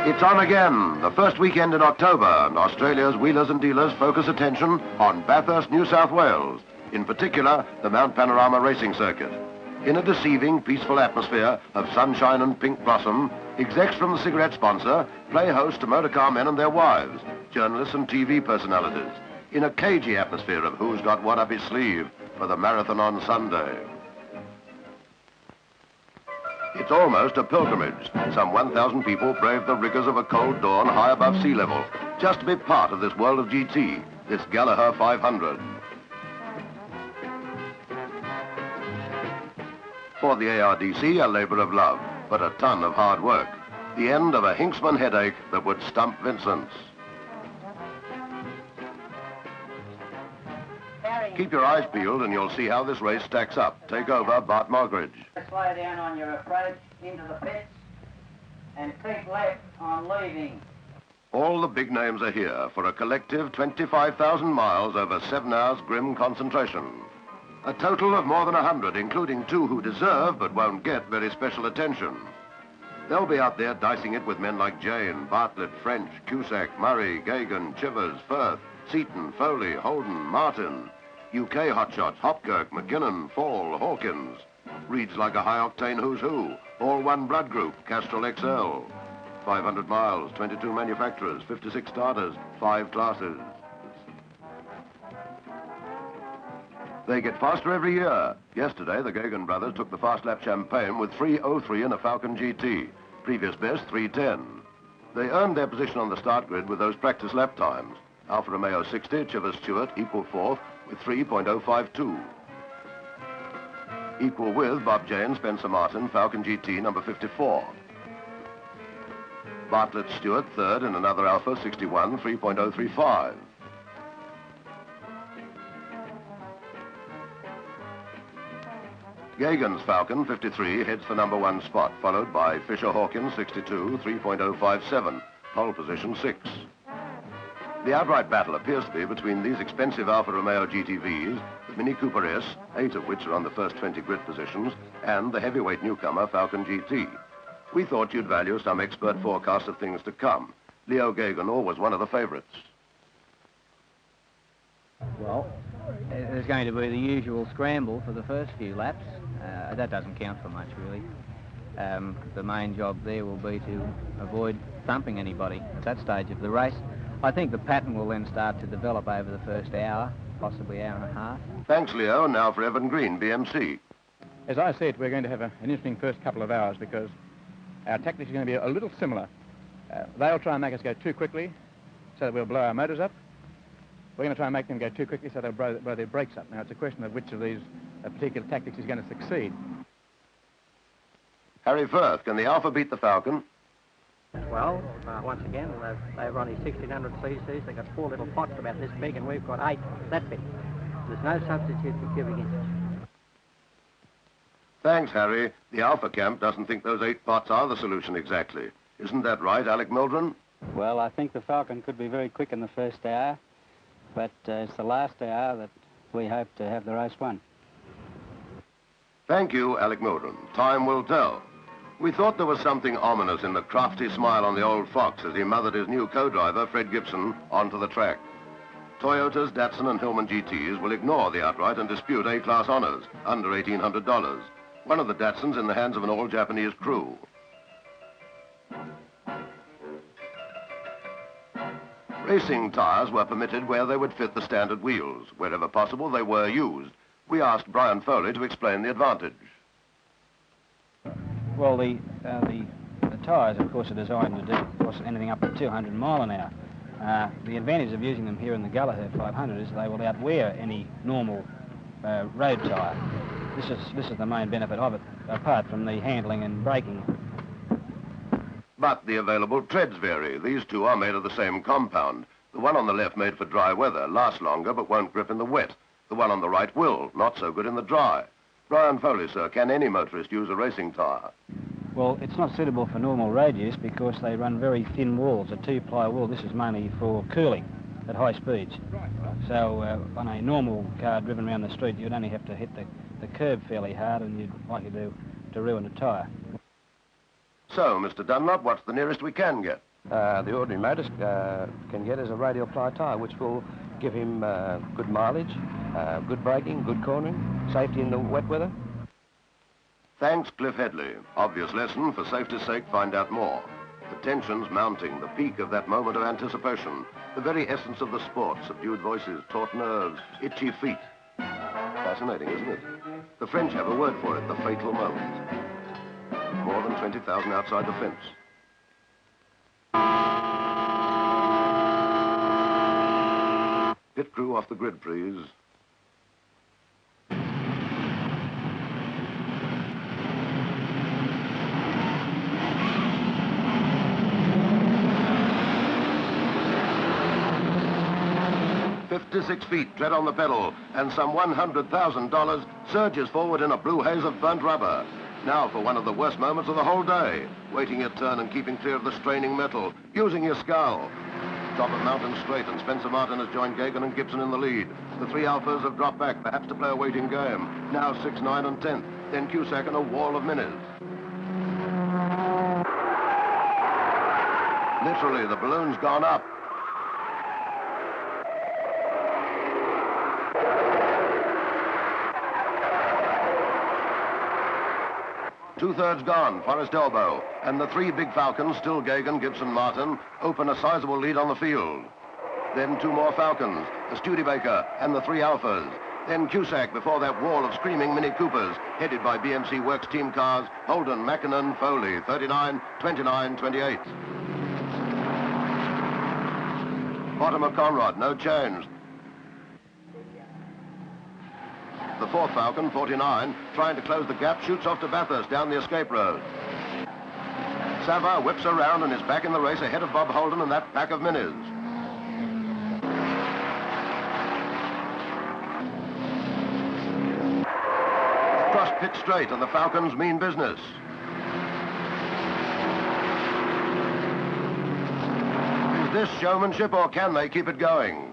It's on again, the first weekend in October, and Australia's wheelers and dealers focus attention on Bathurst, New South Wales, in particular the Mount Panorama Racing Circuit. In a deceiving, peaceful atmosphere of sunshine and pink blossom, execs from the cigarette sponsor play host to motorcar men and their wives, journalists and TV personalities, in a cagey atmosphere of who's got what up his sleeve for the marathon on Sunday. It's almost a pilgrimage. Some 1,000 people brave the rigors of a cold dawn high above sea level, just to be part of this world of GT, this Gallaher 500. For the ARDC, a labour of love, but a ton of hard work. The end of a Hinksman headache that would stump Vincent's. Keep your eyes peeled and you'll see how this race stacks up. Take over, Bart Mogridge. Slow down on your approach into the pits and keep left on leaving. All the big names are here for a collective 25,000 miles over 7 hours grim concentration. A total of more than 100, including 2 who deserve but won't get very special attention. They'll be out there dicing it with men like Jane, Bartlett, French, Cusack, Murray, Gagan, Chivers, Firth, Seaton, Foley, Holden, Martin, UK hotshots, Hopkirk, McKinnon, Fall, Hawkins. Reads like a high-octane who's who. All one blood group, Castrol XL. 500 miles, 22 manufacturers, 56 starters, 5 classes. They get faster every year. Yesterday, the Gagan brothers took the fast lap champagne with 3:03 in a Falcon GT. Previous best, 3:10. They earned their position on the start grid with those practice lap times. Alfa Romeo 60, Chivers Stewart, equal 4th with 3.052. Equal with Bob Jane, Spencer Martin, Falcon GT number 54. Bartlett Stewart, 3rd in another Alfa 61, 3.035. Gagan's Falcon 53 heads for number 1 spot, followed by Fisher Hawkins 62, 3.057, pole position 6. The outright battle appears to be between these expensive Alfa Romeo GTVs, the Mini Cooper S, 8 of which are on the first 20 grid positions, and the heavyweight newcomer Falcon GT. We thought you'd value some expert forecast of things to come. Leo Gagan was one of the favourites. Well, there's going to be the usual scramble for the first few laps. That doesn't count for much, really. The main job there will be to avoid thumping anybody at that stage of the race. I think the pattern will then start to develop over the first hour, possibly hour and a half. Thanks, Leo. Now for Evan Green, BMC. As I said, we're going to have an interesting first couple of hours because our tactics are going to be a little similar. They'll try and make us go too quickly so that we'll blow our motors up. We're going to try and make them go too quickly so they'll blow their brakes up. Now, it's a question of which of these particular tactics is going to succeed. Harry Firth, can the Alfa beat the Falcon? Well, once again, they've only 1,600 cc's. They've got 4 little pots about this big, and we've got 8 that big. There's no substitute for cubic inches. Thanks, Harry. The Alfa camp doesn't think those 8 pots are the solution exactly. Isn't that right, Alec Mildren? Well, I think the Falcon could be very quick in the first hour, but it's the last hour that we hope to have the race won. Thank you, Alec Mildren. Time will tell. We thought there was something ominous in the crafty smile on the old fox as he mothered his new co-driver, Fred Gibson, onto the track. Toyotas, Datsun and Hillman GTs will ignore the outright and dispute A-class honours, under $1,800. One of the Datsuns in the hands of an all-Japanese crew. Racing tyres were permitted where they would fit the standard wheels. Wherever possible, they were used. We asked Brian Foley to explain the advantage. Well, the tyres, of course, are designed to do, of course, anything up to 200 mile an hour. The advantage of using them here in the Gallaher 500 is they will outwear any normal road tyre. This is the main benefit of it, apart from the handling and braking. But the available treads vary. These 2 are made of the same compound. The one on the left, made for dry weather, lasts longer but won't grip in the wet. The one on the right will, not so good in the dry. Brian Foley, sir, can any motorist use a racing tyre? Well, it's not suitable for normal road use because they run very thin walls, a 2-ply wall. This is mainly for cooling at high speeds. So on a normal car driven around the street, you'd only have to hit the curb fairly hard and you'd likely to ruin a tyre. So, Mr. Dunlop, what's the nearest we can get? The ordinary motorist can get is a radial ply tyre, which will give him good mileage, good braking, good cornering, safety in the wet weather. Thanks, Cliff Headley. Obvious lesson. For safety's sake, find out more. The tension's mounting, the peak of that moment of anticipation. The very essence of the sport. Subdued voices, taut nerves, itchy feet. Fascinating, isn't it? The French have a word for it, the fatal moment. More than 20,000 outside the fence. Pit crew off the grid, please. "56 feet, tread on the pedal, and some $100,000 surges forward in a blue haze of burnt rubber. Now for one of the worst moments of the whole day. Waiting your turn and keeping clear of the straining metal, using your scull. Top of mountain straight, and Spencer Martin has joined Gagan and Gibson in the lead. The three Alphas have dropped back, perhaps to play a waiting game. Now 6, 9, and 10th. Then Cusack and a wall of Minis. Literally, the balloon's gone up. Two-thirds gone, Forest Elbow, and the three big Falcons, still Gagan, Gibson, Martin, open a sizable lead on the field. Then two more Falcons, the Studebaker and the three Alphas. Then Cusack before that wall of screaming Mini Coopers, headed by BMC Works team cars, Holden, Mackinnon, Foley, 39, 29, 28. Bottom of Conrad, no change. The fourth Falcon, 49, trying to close the gap, shoots off to Bathurst down the escape road. Sava whips around and is back in the race ahead of Bob Holden and that pack of Minis. Cross pit straight and the Falcons mean business. Is this showmanship or can they keep it going?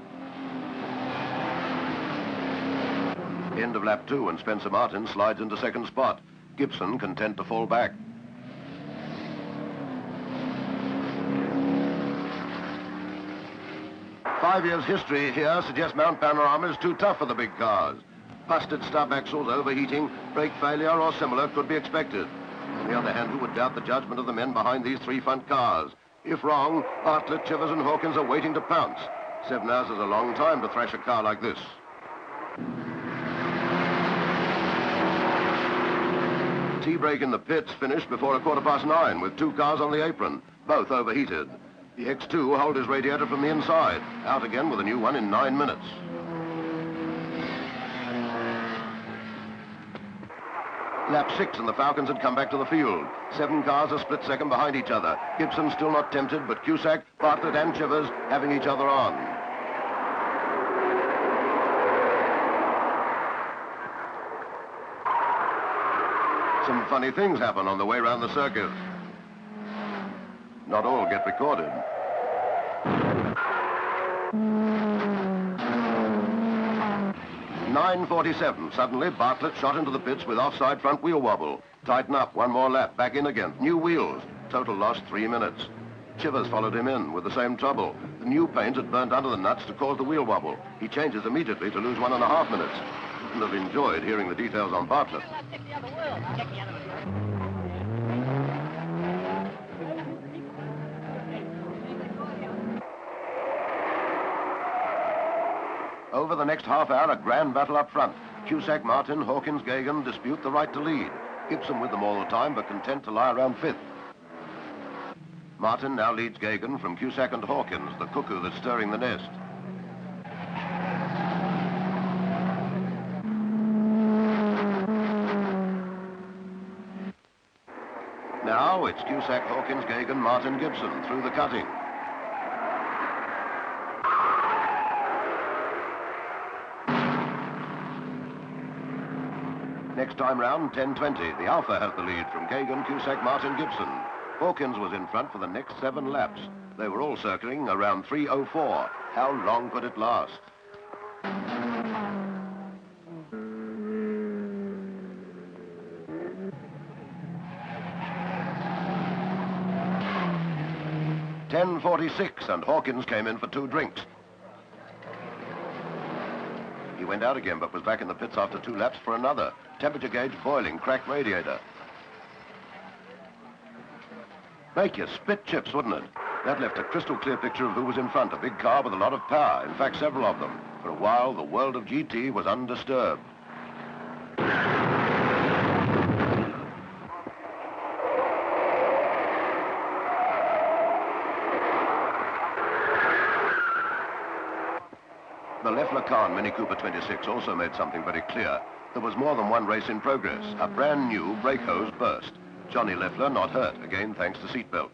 End of lap 2 and Spencer Martin slides into second spot. Gibson content to fall back. Five years history here suggests Mount Panorama is too tough for the big cars. Busted stub axles, overheating, brake failure or similar could be expected. On the other hand, who would doubt the judgment of the men behind these three front cars? If wrong, Bartlett, Chivers and Hawkins are waiting to pounce. 7 hours is a long time to thrash a car like this. Tea break in the pits finished before 9:15 with two cars on the apron, both overheated. The X2 hold his radiator from the inside, out again with a new one in 9 minutes. Lap 6 and the Falcons had come back to the field. 7 cars a split second behind each other. Gibson still not tempted, but Cusack, Bartlett and Chivers having each other on. Some funny things happen on the way round the circuit. Not all get recorded. .947. Suddenly, Bartlett shot into the pits with offside front wheel wobble. Tighten up, one more lap, back in again. New wheels. Total lost 3 minutes. Chivers followed him in with the same trouble. The new paint had burnt under the nuts to cause the wheel wobble. He changes immediately to lose 1.5 minutes. Wouldn't have enjoyed hearing the details on Bartlett. Over the next half hour, a grand battle up front. Cusack, Martin, Hawkins, Gagan dispute the right to lead. Gibson with them all the time, but content to lie around 5th. Martin now leads Gagan from Cusack and Hawkins, the cuckoo that's stirring the nest. Now it's Cusack, Hawkins, Gagan, Martin, Gibson through the cutting. Next time round, 10:20. The Alpha has the lead from Gagan, Cusack, Martin, Gibson. Hawkins was in front for the next 7 laps. They were all circling around 3:04. How long could it last? 10:46, and Hawkins came in for 2 drinks. He went out again, but was back in the pits after 2 laps for another. Temperature gauge boiling, cracked radiator. Make you spit chips, wouldn't it? That left a crystal clear picture of who was in front, a big car with a lot of power, in fact several of them. For a while, the world of GT was undisturbed. The Leffler Khan Mini Cooper 26 also made something very clear. There was more than one race in progress. A brand new brake hose burst. Johnny Leffler not hurt, again thanks to seatbelts.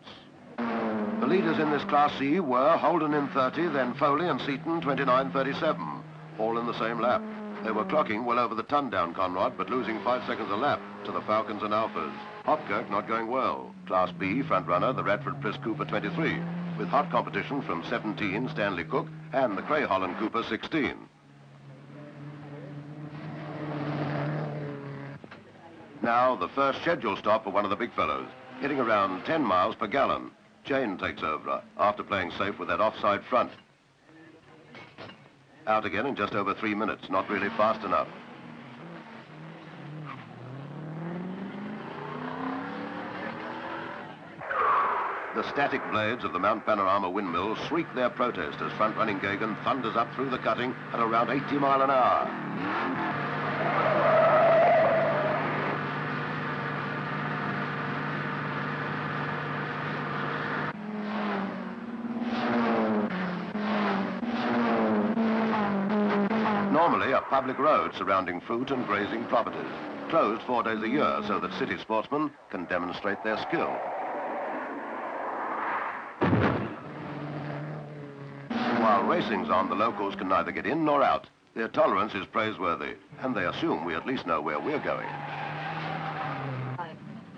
The leaders in this Class C were Holden in 30, then Foley and Seaton 29:37, all in the same lap. They were clocking well over the ton down Conrad, but losing 5 seconds a lap to the Falcons and Alphas. Hopkirk not going well. Class B front runner, the Radford Priss Cooper 23, with hot competition from 17 Stanley Cook and the Cray Holland Cooper 16. Now the first scheduled stop for one of the big fellows, hitting around 10 miles per gallon. Jane takes over after playing safe with that offside front. Out again in just over 3 minutes, not really fast enough. The static blades of the Mount Panorama windmills shriek their protest as front-running Gagan thunders up through the cutting at around 80 miles an hour. Normally a public road surrounding fruit and grazing properties, closed 4 days a year so that city sportsmen can demonstrate their skill. While racing's on, the locals can neither get in nor out. Their tolerance is praiseworthy, and they assume we at least know where we're going.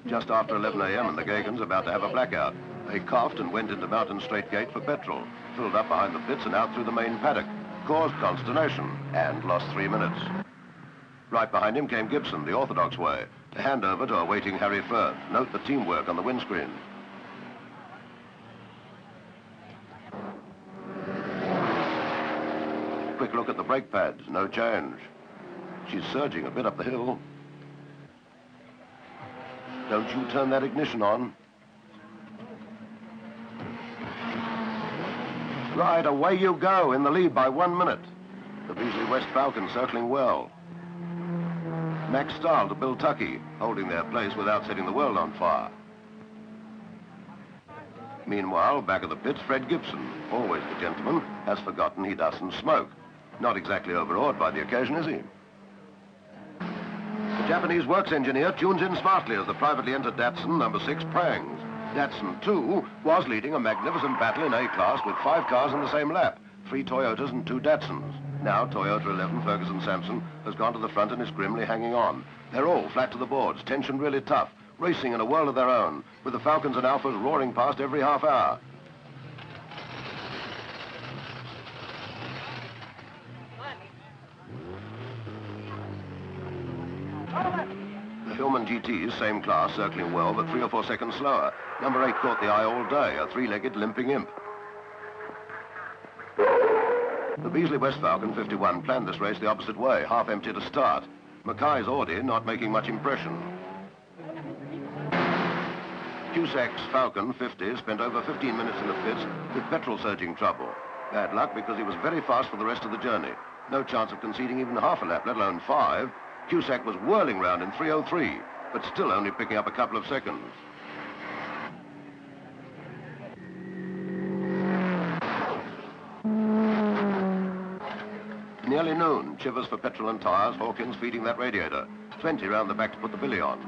Just after 11 a.m. and the Gagans about to have a blackout. They coughed and went into Mountain Straight Gate for petrol, filled up behind the pits and out through the main paddock, caused consternation, and lost 3 minutes. Right behind him came Gibson, the orthodox way, to hand over to a waiting Harry Firth. Note the teamwork on the windscreen. Quick look at the brake pads, no change. She's surging a bit up the hill. Don't you turn that ignition on. Right, away you go, in the lead by 1 minute. The Beasley West Falcon circling well. Max Stahl to Bill Tuckey, holding their place without setting the world on fire. Meanwhile, back of the pits, Fred Gibson, always the gentleman, has forgotten he doesn't smoke. Not exactly overawed by the occasion, is he? The Japanese works engineer tunes in smartly as the privately entered Datsun number 6 prangs. Datsun 2 was leading a magnificent battle in A-class with 5 cars in the same lap, 3 Toyotas and 2 Datsuns. Now Toyota 11 Ferguson Sampson has gone to the front and is grimly hanging on. They're all flat to the boards, tension really tough, racing in a world of their own, with the Falcons and Alphas roaring past every half hour. The Hillman GT's, same class, circling well, but 3 or 4 seconds slower. Number 8 caught the eye all day, a 3-legged limping imp. The Beasley West Falcon 51 planned this race the opposite way, half empty to start. Mackay's Audi not making much impression. Cusack's Falcon 50 spent over 15 minutes in the pits with petrol surging trouble. Bad luck because he was very fast for the rest of the journey. No chance of conceding even half a lap, let alone 5. Cusack was whirling round in 3:03, but still only picking up a couple of seconds. Nearly noon, Chivers for petrol and tyres, Hawkins feeding that radiator. 20 round the back to put the billy on.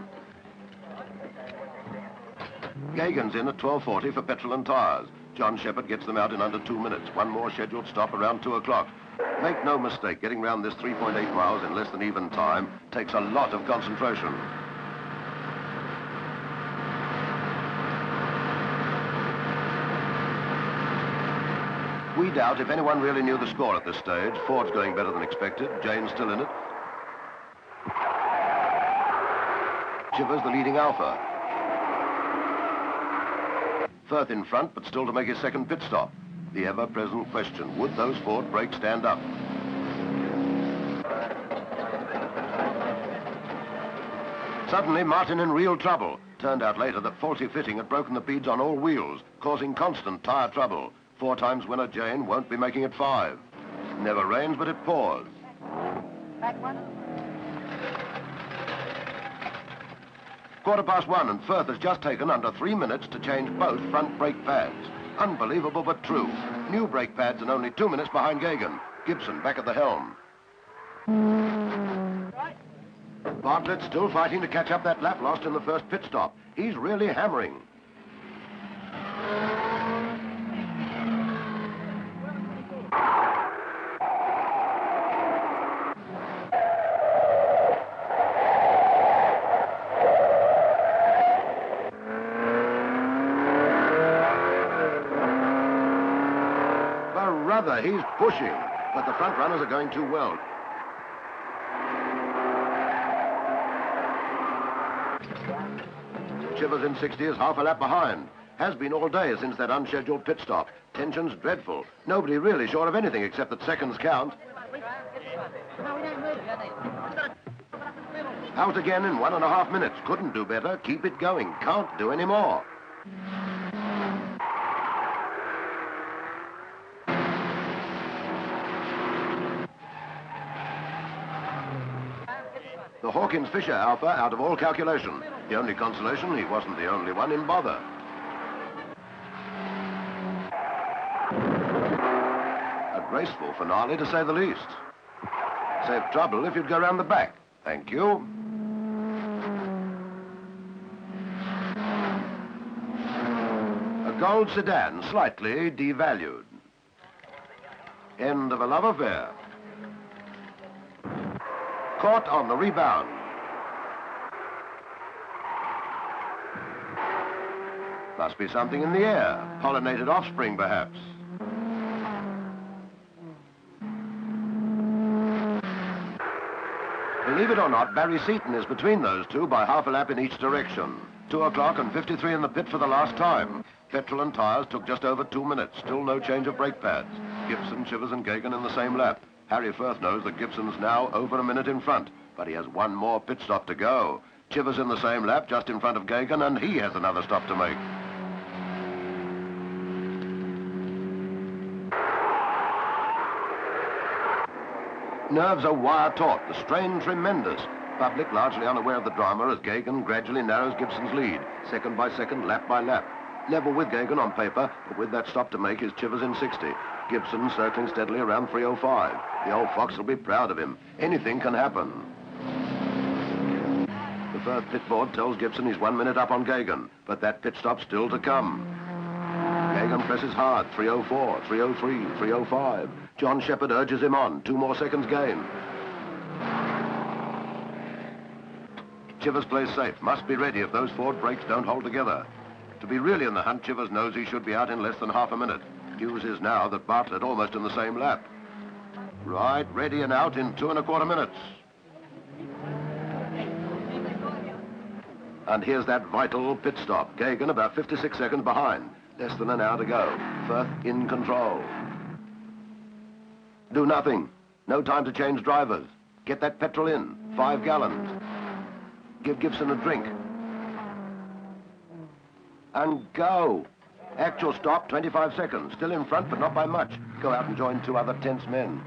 Gagan's in at 12:40 for petrol and tyres. John Shepherd gets them out in under 2 minutes. One more scheduled stop around 2 o'clock. Make no mistake, getting round this 3.8 miles in less than even time takes a lot of concentration. We doubt if anyone really knew the score at this stage. Ford's going better than expected. Jane's still in it. Chivers the leading Alpha. Firth in front, but still to make his second pit stop. The ever-present question, would those Ford brakes stand up? Suddenly, Martin in real trouble. Turned out later that faulty fitting had broken the beads on all wheels, causing constant tyre trouble. 4 times winner Jane won't be making it 5. Never rains, but it pours. Back one. 1:15, and Firth has just taken under 3 minutes to change both front brake pads. Unbelievable, but true. New brake pads and only 2 minutes behind Gagan. Gibson back at the helm. Bartlett still fighting to catch up that lap lost in the first pit stop. He's really hammering. Brother, he's pushing, but the front runners are going too well. Chivers in 60 is half a lap behind. Has been all day since that unscheduled pit stop. Tension's dreadful. Nobody really sure of anything except that seconds count. Out again in 1.5 minutes. Couldn't do better. Keep it going. Can't do any more. The Hawkins-Fisher Alpha out of all calculation. The only consolation, he wasn't the only one in bother. A graceful finale, to say the least. Save trouble if you'd go round the back. Thank you. A gold sedan, slightly devalued. End of a love affair. Caught on the rebound. Must be something in the air. Pollinated offspring, perhaps. Believe it or not, Barry Seaton is between those two by half a lap in each direction. 2 o'clock and 53 in the pit for the last time. Petrol and tyres took just over 2 minutes. Still no change of brake pads. Gibson, Chivers and Gagan in the same lap. Harry Firth knows that Gibson's now over a minute in front, but he has one more pit stop to go. Chivers in the same lap, just in front of Gagan, and he has another stop to make. Nerves are wire taut, the strain tremendous. Public largely unaware of the drama as Gagan gradually narrows Gibson's lead, second by second, lap by lap. Level with Gagan on paper, but with that stop to make is Chivers in 60. Gibson circling steadily around 3:05. The old fox will be proud of him. Anything can happen. The Firth pit board tells Gibson he's 1 minute up on Gagan, but that pit stop's still to come. Gagan presses hard, 3:04, 3:03, 3:05. John Shepherd urges him on, 2 more seconds gain. Chivers plays safe, must be ready if those Ford brakes don't hold together. To be really in the hunt, Chivers knows he should be out in less than half a minute. News is now that Bartlett almost in the same lap. Right, ready and out in 2.25 minutes. And here's that vital pit stop. Gagan about 56 seconds behind. Less than an hour to go. Firth in control. Do nothing. No time to change drivers. Get that petrol in. 5 gallons. Give Gibson a drink. And go. Actual stop, 25 seconds. Still in front, but not by much. Go out and join 2 other tense men.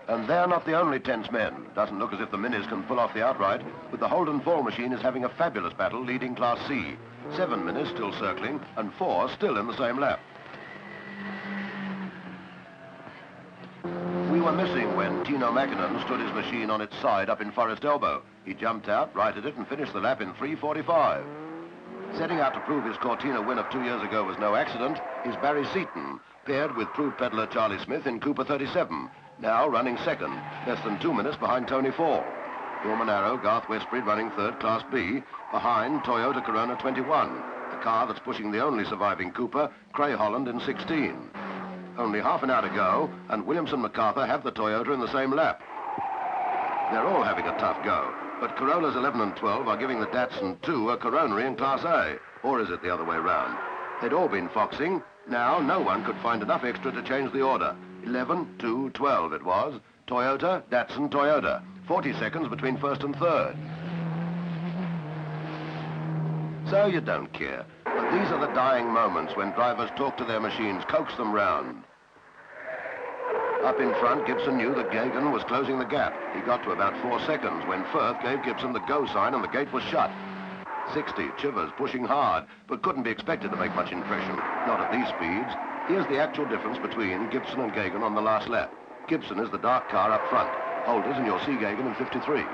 And they're not the only tense men. Doesn't look as if the Minis can pull off the outright, but the Holden Fall machine is having a fabulous battle leading Class C. 7 Minis still circling, and 4 still in the same lap. We were missing when Tino Mackinnon stood his machine on its side up in Forest Elbow. He jumped out, righted it, and finished the lap in 3:45. Setting out to prove his Cortina win of 2 years ago was no accident is Barry Seaton, paired with proof peddler Charlie Smith in Cooper 37, now running second, less than 2 minutes behind Tony Fall. Norman Arrow, Garth Westbury running third, Class B, behind Toyota Corona 21, the car that's pushing the only surviving Cooper, Cray Holland in 16. Only half an hour to go, and Williamson MacArthur have the Toyota in the same lap. They're all having a tough go, but Corollas 11 and 12 are giving the Datsun 2 a coronary in Class A. Or is it the other way round? They'd all been foxing. Now no one could find enough extra to change the order. 11, 2, 12 it was. Toyota, Datsun, Toyota. 40 seconds between first and third. So you don't care. But these are the dying moments when drivers talk to their machines, coax them round. Up in front, Gibson knew that Gagan was closing the gap. He got to about 4 seconds when Firth gave Gibson the go sign and the gate was shut. 60, Chivers pushing hard, but couldn't be expected to make much impression. Not at these speeds. Here's the actual difference between Gibson and Gagan on the last lap. Gibson is the dark car up front. Holders, and you'll see Gagan in 53.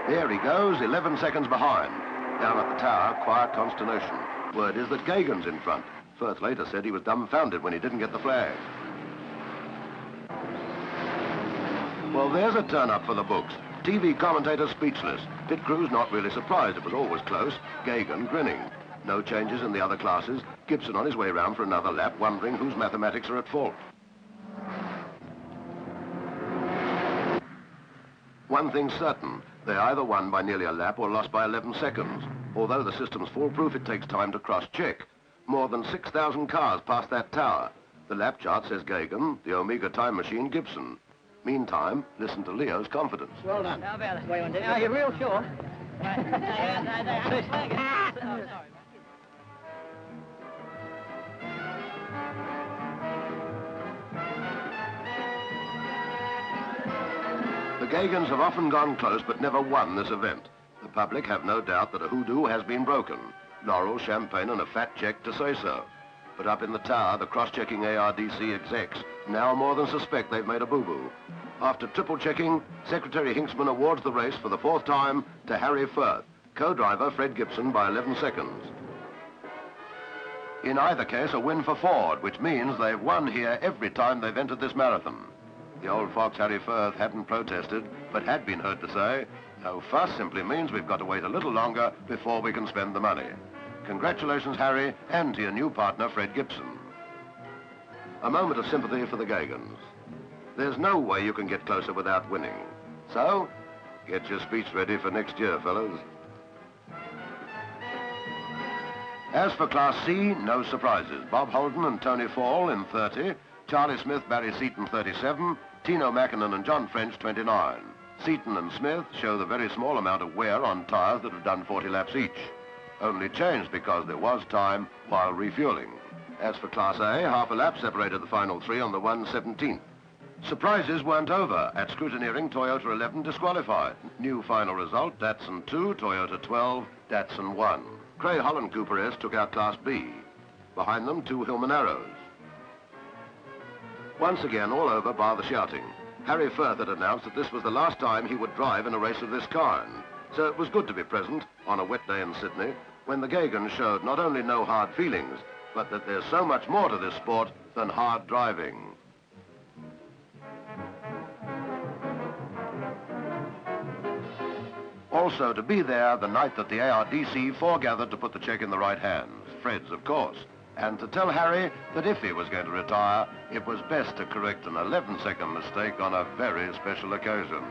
There he goes, 11 seconds behind. Down at the tower, quiet consternation. Word is that Gagan's in front. Firth later said he was dumbfounded when he didn't get the flag. Well, there's a turn-up for the books. TV commentators speechless. Pit crews not really surprised. It was always close. Gagan grinning. No changes in the other classes. Gibson on his way round for another lap, wondering whose mathematics are at fault. One thing's certain. They either won by nearly a lap or lost by 11 seconds. Although the system's foolproof, it takes time to cross-check. More than 6,000 cars passed that tower. The lap chart says Gagan, the Omega time machine, Gibson. Meantime, listen to Leo's confidence. Well done. How about it? Now, you're real sure? The Gagans have often gone close but never won this event. The public have no doubt that a hoodoo has been broken. Laurel, champagne and a fat check to say so. But up in the tower, the cross-checking ARDC execs now more than suspect they've made a boo-boo. After triple-checking, Secretary Hinksman awards the race for the 4th time to Harry Firth, co-driver Fred Gibson by 11 seconds. In either case, a win for Ford, which means they've won here every time they've entered this marathon. The old fox Harry Firth hadn't protested, but had been heard to say, "No fuss simply means we've got to wait a little longer before we can spend the money." Congratulations, Harry, and to your new partner, Fred Gibson. A moment of sympathy for the Gagans. There's no way you can get closer without winning. So, get your speech ready for next year, fellas. As for Class C, no surprises. Bob Holden and Tony Fall in 30, Charlie Smith, Barry Seaton 37, Tino Mackinnon and John French 29. Seaton and Smith show the very small amount of wear on tyres that have done 40 laps each. Only changed because there was time while refueling. As for Class A, half a lap separated the final 3 on the 1:17. Surprises weren't over. At scrutineering, Toyota 11 disqualified. New final result, Datsun 2, Toyota 12, Datsun 1. Cray Holland Cooper S took out Class B. Behind them, 2 Hillman Arrows. Once again, all over bar the shouting. Harry Firth had announced that this was the last time he would drive in a race of this kind. So it was good to be present on a wet day in Sydney when the Gagans showed not only no hard feelings, but that there's so much more to this sport than hard driving. Also to be there the night that the ARDC foregathered to put the cheque in the right hands, Fred's of course, and to tell Harry that if he was going to retire, it was best to correct an 11-second mistake on a very special occasion.